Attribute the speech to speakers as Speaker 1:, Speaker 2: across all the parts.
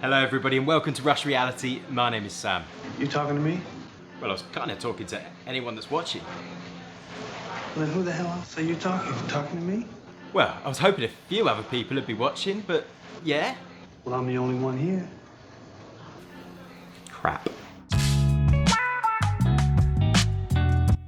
Speaker 1: Hello everybody and welcome to Rush Reality. My name is Sam.
Speaker 2: You talking to me?
Speaker 1: Well, I was kind of talking to anyone that's watching.
Speaker 2: Well, then who the hell else are you talking? Talking to me?
Speaker 1: Well, I was hoping a few other people would be watching, but yeah.
Speaker 2: Well, I'm the only one here.
Speaker 1: Crap.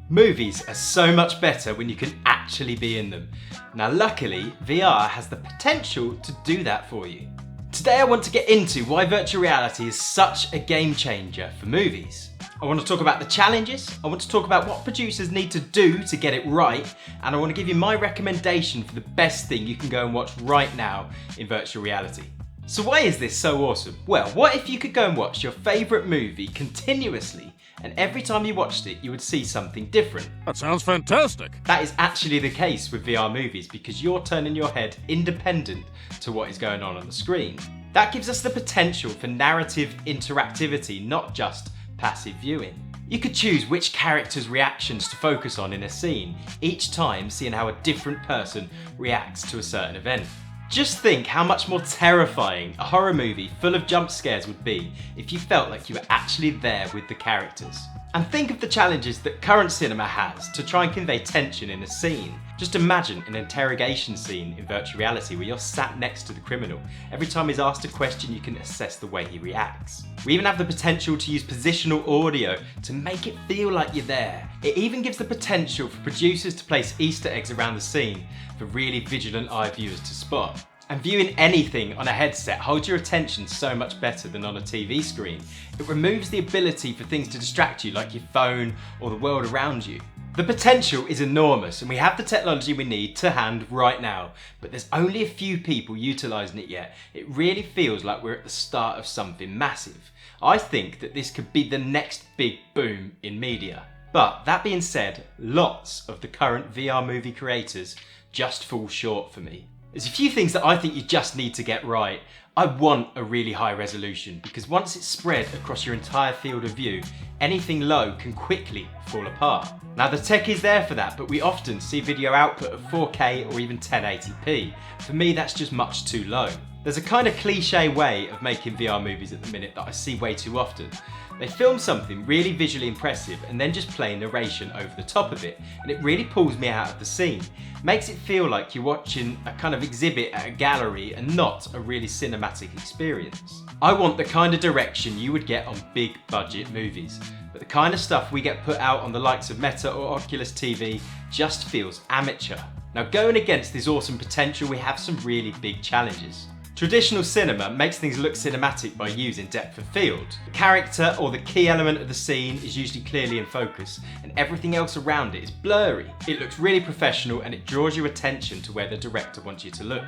Speaker 1: Movies are so much better when you can actually be in them. Now luckily, VR has the potential to do that for you. Today I want to get into why virtual reality is such a game changer for movies. I want to talk about the challenges, I want to talk about what producers need to do to get it right, and I want to give you my recommendation for the best thing you can go and watch right now in virtual reality. So why is this so awesome? Well, what if you could go and watch your favourite movie continuously, and every time you watched it you would see something different?
Speaker 3: That sounds fantastic.
Speaker 1: That is actually the case with VR movies because you're turning your head independent to what is going on the screen. That gives us the potential for narrative interactivity, not just passive viewing. You could choose which character's reactions to focus on in a scene, each time seeing how a different person reacts to a certain event. Just think how much more terrifying a horror movie full of jump scares would be if you felt like you were actually there with the characters. And think of the challenges that current cinema has to try and convey tension in a scene. Just imagine an interrogation scene in virtual reality where you're sat next to the criminal. Every time he's asked a question, you can assess the way he reacts. We even have the potential to use positional audio to make it feel like you're there. It even gives the potential for producers to place Easter eggs around the scene for really vigilant eye viewers to spot. And viewing anything on a headset holds your attention so much better than on a TV screen. It removes the ability for things to distract you like your phone or the world around you. The potential is enormous and we have the technology we need to hand right now, but there's only a few people utilising it yet. It really feels like we're at the start of something massive. I think that this could be the next big boom in media. But that being said, lots of the current VR movie creators just fall short for me. There's a few things that I think you just need to get right. I want a really high resolution because once it's spread across your entire field of view, anything low can quickly fall apart. Now the tech is there for that, but we often see video output of 4K or even 1080p. For me, that's just much too low. There's a kind of cliche way of making VR movies at the minute that I see way too often. They film something really visually impressive and then just play narration over the top of it, and it really pulls me out of the scene. Makes it feel like you're watching a kind of exhibit at a gallery and not a really cinematic experience. I want the kind of direction you would get on big budget movies, but the kind of stuff we get put out on the likes of Meta or Oculus TV just feels amateur. Now going against this awesome potential, we have some really big challenges. Traditional cinema makes things look cinematic by using depth of field. The character or the key element of the scene is usually clearly in focus and everything else around it is blurry. It looks really professional and it draws your attention to where the director wants you to look.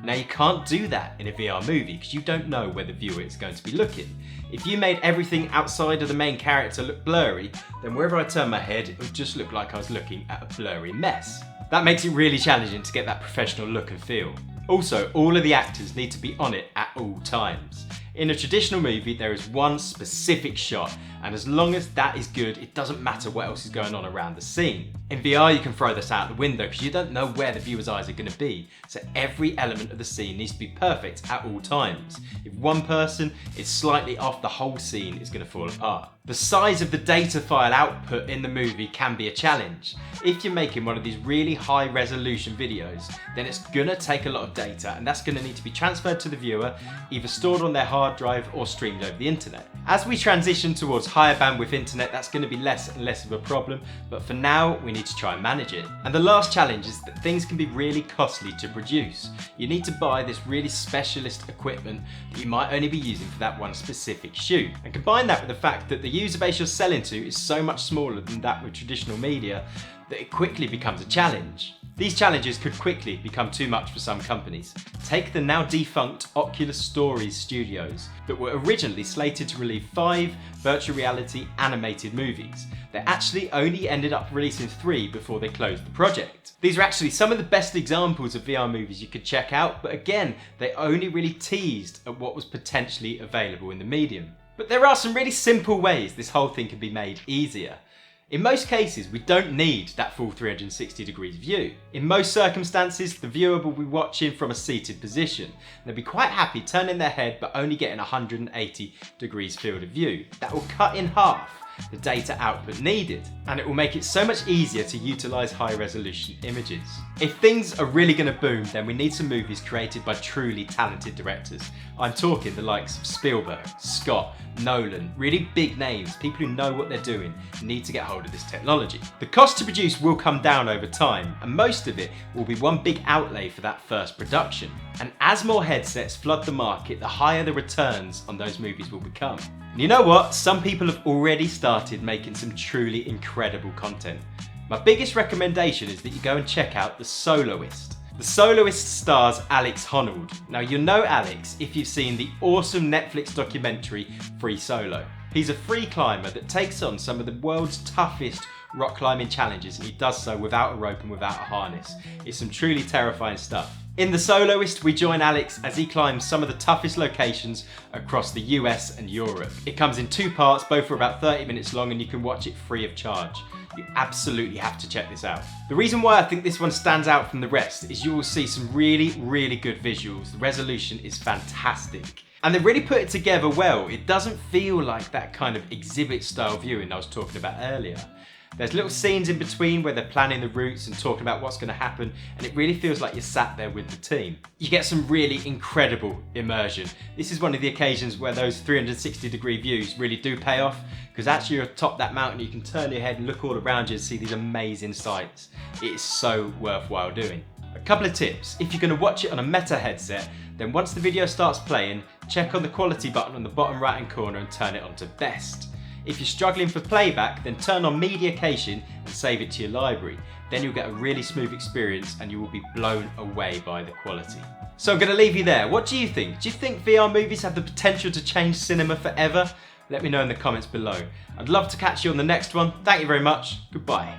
Speaker 1: Now you can't do that in a VR movie because you don't know where the viewer is going to be looking. If you made everything outside of the main character look blurry, then wherever I turn my head, it would just look like I was looking at a blurry mess. That makes it really challenging to get that professional look and feel. Also, all of the actors need to be on it at all times. In a traditional movie, there is one specific shot, and as long as that is good, it doesn't matter what else is going on around the scene. In VR, you can throw this out the window because you don't know where the viewer's eyes are going to be, so every element of the scene needs to be perfect at all times. If one person is slightly off, the whole scene is going to fall apart. The size of the data file output in the movie can be a challenge. If you're making one of these really high resolution videos, then it's going to take a lot of data and that's going to need to be transferred to the viewer, either stored on their hard drive or streamed over the internet. As we transition towards higher bandwidth internet, that's going to be less and less of a problem, but for now we need to try and manage it. And the last challenge is that things can be really costly to produce. You need to buy this really specialist equipment that you might only be using for that one specific shoot. And combine that with the fact that the user base you're selling to is so much smaller than that with traditional media that it quickly becomes a challenge. These challenges could quickly become too much for some companies. Take the now defunct Oculus Stories studios that were originally slated to release 5 virtual reality animated movies. They actually only ended up releasing 3 before they closed the project. These are actually some of the best examples of VR movies you could check out, but again, they only really teased at what was potentially available in the medium. But there are some really simple ways this whole thing can be made easier. In most cases, we don't need that full 360 degrees view. In most circumstances, the viewer will be watching from a seated position. They'll be quite happy turning their head but only getting 180 degrees field of view. That will cut in half the data output needed, and it will make it so much easier to utilize high resolution images. If things are really going to boom, then we need some movies created by truly talented directors. I'm talking the likes of Spielberg, Scott, Nolan, really big names, people who know what they're doing, need to get hold of this technology. The cost to produce will come down over time, and most of it will be one big outlay for that first production. And as more headsets flood the market, the higher the returns on those movies will become. And you know what? Some people have already started making some truly incredible content. My biggest recommendation is that you go and check out The Soloist. The Soloist stars Alex Honnold. Now you'll know Alex if you've seen the awesome Netflix documentary Free Solo. He's a free climber that takes on some of the world's toughest rock climbing challenges, and he does so without a rope and without a harness. It's some truly terrifying stuff. In The Soloist, we join Alex as he climbs some of the toughest locations across the US and Europe. It comes in 2 parts, both are about 30 minutes long, and you can watch it free of charge. You absolutely have to check this out. The reason why I think this one stands out from the rest is you will see some really good visuals. The resolution is fantastic. And they really put it together well. It doesn't feel like that kind of exhibit style viewing I was talking about earlier. There's little scenes in between where they're planning the routes and talking about what's going to happen, and it really feels like you're sat there with the team. You get some really incredible immersion. This is one of the occasions where those 360 degree views really do pay off, because actually you're atop that mountain, you can turn your head and look all around you and see these amazing sights. It is so worthwhile doing. A couple of tips: if you're going to watch it on a Meta headset, then once the video starts playing, check on the quality button on the bottom right hand corner and turn it on to best. If you're struggling for playback, then turn on media caching and save it to your library. Then you'll get a really smooth experience and you will be blown away by the quality. So I'm going to leave you there. What do you think? Do you think VR movies have the potential to change cinema forever? Let me know in the comments below. I'd love to catch you on the next one. Thank you very much. Goodbye.